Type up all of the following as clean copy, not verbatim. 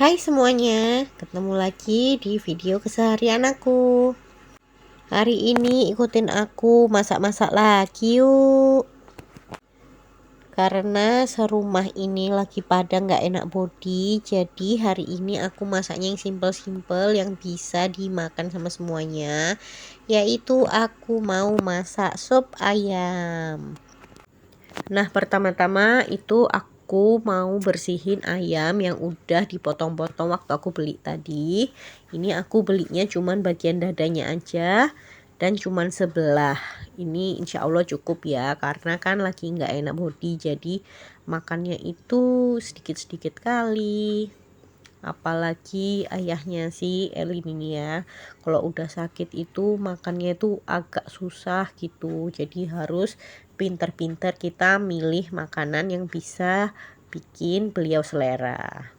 Hai semuanya, ketemu lagi di video keseharian aku. Hari ini ikutin aku masak-masak lagi yuk. Karena serumah ini lagi pada nggak enak body, jadi hari ini aku masaknya yang simple-simple yang bisa dimakan sama semuanya. Yaitu aku mau masak sup ayam. Nah, pertama-tama itu aku mau bersihin ayam yang udah dipotong-potong waktu aku beli tadi. Ini aku belinya cuman bagian dadanya aja dan cuman sebelah. Ini insya Allah cukup ya, karena kan lagi nggak enak body, jadi makannya itu sedikit-sedikit kali. Apalagi ayahnya si Elin ini ya, kalau udah sakit itu makannya itu agak susah gitu, jadi harus pinter-pinter kita milih makanan yang bisa bikin beliau selera.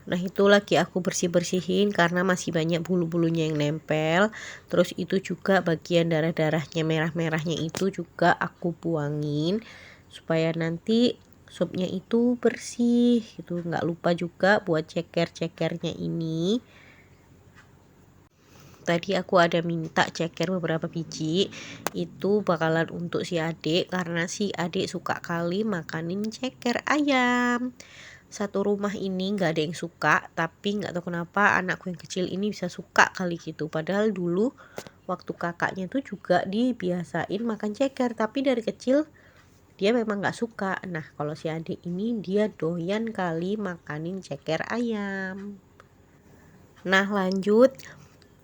Nah, itu lagi aku bersih-bersihin karena masih banyak bulu-bulunya yang nempel. Terus itu juga bagian darah-darahnya merah-merahnya itu juga aku buangin supaya nanti supnya itu bersih gitu. Nggak lupa juga buat ceker-cekernya ini. Tadi aku ada minta ceker beberapa biji, itu bakalan untuk si adik karena si adik suka kali makanin ceker ayam. Satu rumah ini nggak ada yang suka, tapi nggak tahu kenapa anakku yang kecil ini bisa suka kali gitu. Padahal dulu waktu kakaknya tuh juga dibiasain makan ceker, tapi dari kecil dia memang nggak suka. Nah, kalau si adik ini dia doyan kali makanin ceker ayam. Nah, lanjut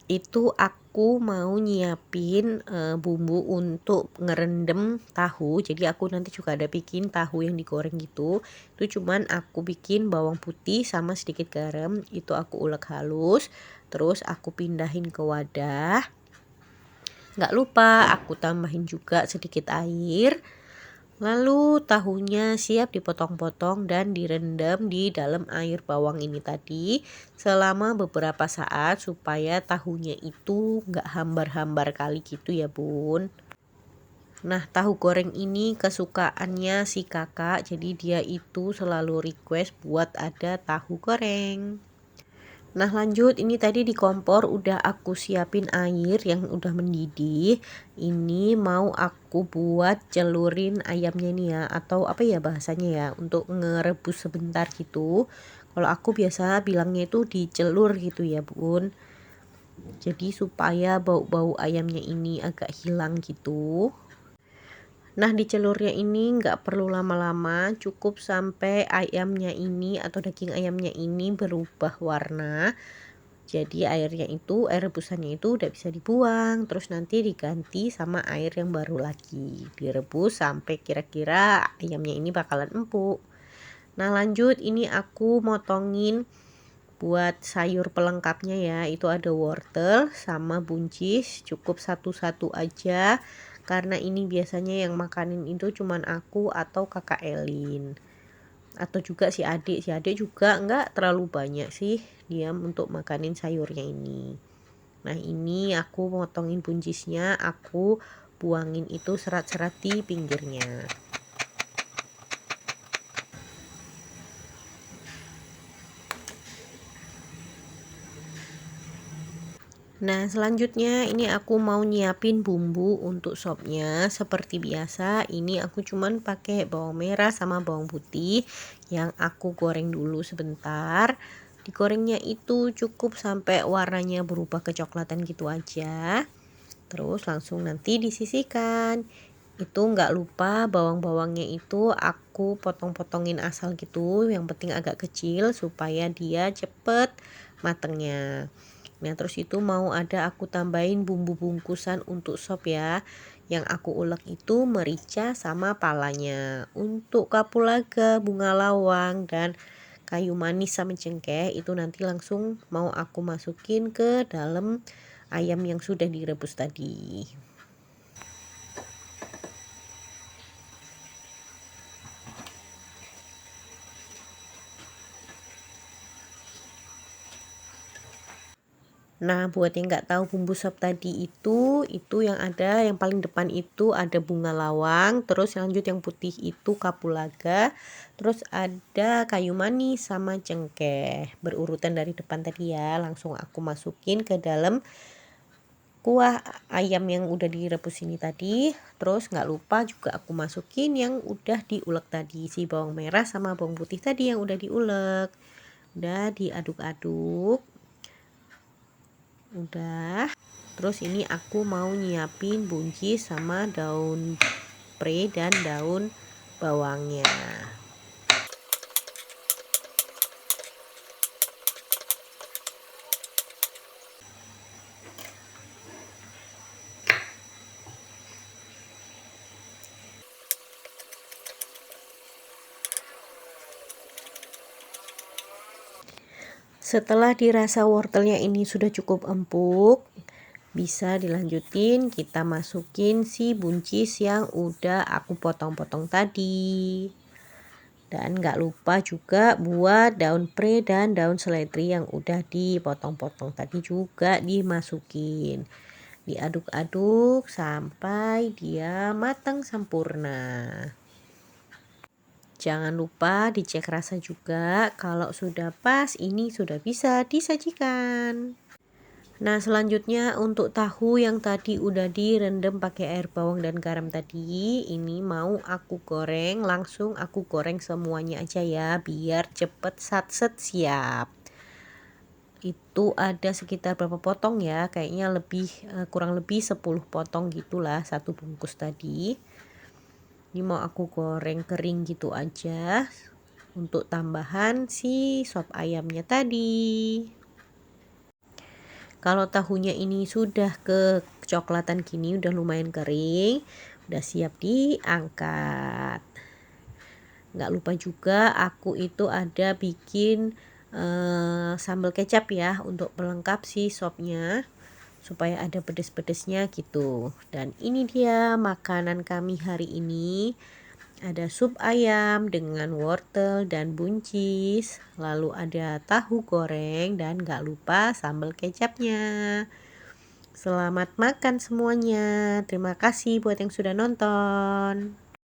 itu aku mau nyiapin bumbu untuk ngerendam tahu. Jadi aku nanti juga ada bikin tahu yang digoreng gitu. Itu cuman aku bikin bawang putih sama sedikit garam, itu aku ulek halus, terus aku pindahin ke wadah. Nggak lupa aku tambahin juga sedikit air. Lalu tahunya siap dipotong-potong dan direndam di dalam air bawang ini tadi selama beberapa saat supaya tahunya itu nggak hambar-hambar kali gitu ya bun. Nah, tahu goreng ini kesukaannya si kakak, jadi dia itu selalu request buat ada tahu goreng. Nah, lanjut ini tadi di kompor udah aku siapin air yang udah mendidih. Ini mau aku buat celurin ayamnya nih ya, atau apa ya bahasanya ya, untuk ngerebus sebentar gitu. Kalau aku biasa bilangnya itu dicelur gitu ya bun. Jadi supaya bau-bau ayamnya ini agak hilang gitu. Nah, di celurnya ini nggak perlu lama-lama, cukup sampai ayamnya ini atau daging ayamnya ini berubah warna. Jadi air rebusannya itu udah bisa dibuang, terus nanti diganti sama air yang baru lagi. Direbus sampai kira-kira ayamnya ini bakalan empuk. Nah, lanjut ini aku motongin buat sayur pelengkapnya ya. Itu ada wortel sama buncis, cukup satu-satu aja. Karena ini biasanya yang makanin itu cuman aku atau kakak Elin. Atau juga si adik juga nggak terlalu banyak sih dia untuk makanin sayurnya ini. Nah, ini aku motongin buncisnya, aku buangin itu serat-serat di pinggirnya. Nah, selanjutnya ini aku mau nyiapin bumbu untuk sopnya. Seperti biasa, ini aku cuman pakai bawang merah sama bawang putih yang aku goreng dulu sebentar. Digorengnya itu cukup sampai warnanya berubah kecoklatan gitu aja. Terus langsung nanti disisihkan. Itu nggak lupa bawang-bawangnya itu aku potong-potongin asal gitu, yang penting agak kecil supaya dia cepet matengnya. Nah, terus itu mau ada aku tambahin bumbu bungkusan untuk sop ya. Yang aku ulek itu merica sama palanya. Untuk kapulaga, bunga lawang, dan kayu manis sama cengkeh itu nanti langsung mau aku masukin ke dalam ayam yang sudah direbus tadi. Nah, buat yang nggak tahu bumbu sop tadi itu yang ada yang paling depan itu ada bunga lawang, terus lanjut yang putih itu kapulaga, terus ada kayu manis sama cengkeh. Berurutan dari depan tadi ya, langsung aku masukin ke dalam kuah ayam yang udah direbus ini tadi. Terus nggak lupa juga aku masukin yang udah diulek tadi, si bawang merah sama bawang putih tadi yang udah diulek. Udah diaduk-aduk. Udah. Terus ini aku mau nyiapin buncis sama daun pre dan daun bawangnya. Setelah dirasa wortelnya ini sudah cukup empuk, bisa dilanjutin kita masukin si buncis yang udah aku potong-potong tadi. Dan nggak lupa juga buat daun pre dan daun seledri yang udah dipotong-potong tadi juga dimasukin. Diaduk-aduk sampai dia matang sempurna. Jangan lupa dicek rasa juga, kalau sudah pas ini sudah bisa disajikan. Nah, selanjutnya untuk tahu yang tadi udah direndam pakai air bawang dan garam tadi, ini mau aku goreng, langsung aku goreng semuanya aja ya, biar cepet satset siap. Itu ada sekitar berapa potong ya, kayaknya kurang lebih 10 potong gitulah satu bungkus tadi. Ini mau aku goreng kering gitu aja untuk tambahan si sop ayamnya tadi. Kalau tahunya ini sudah kecoklatan gini, udah lumayan kering, udah siap diangkat. Nggak lupa juga aku itu ada bikin sambal kecap ya untuk pelengkap si sopnya supaya ada pedes-pedesnya gitu. Dan ini dia makanan kami hari ini. Ada sup ayam dengan wortel dan buncis, lalu ada tahu goreng dan gak lupa sambal kecapnya. Selamat makan semuanya. Terima kasih buat yang sudah nonton.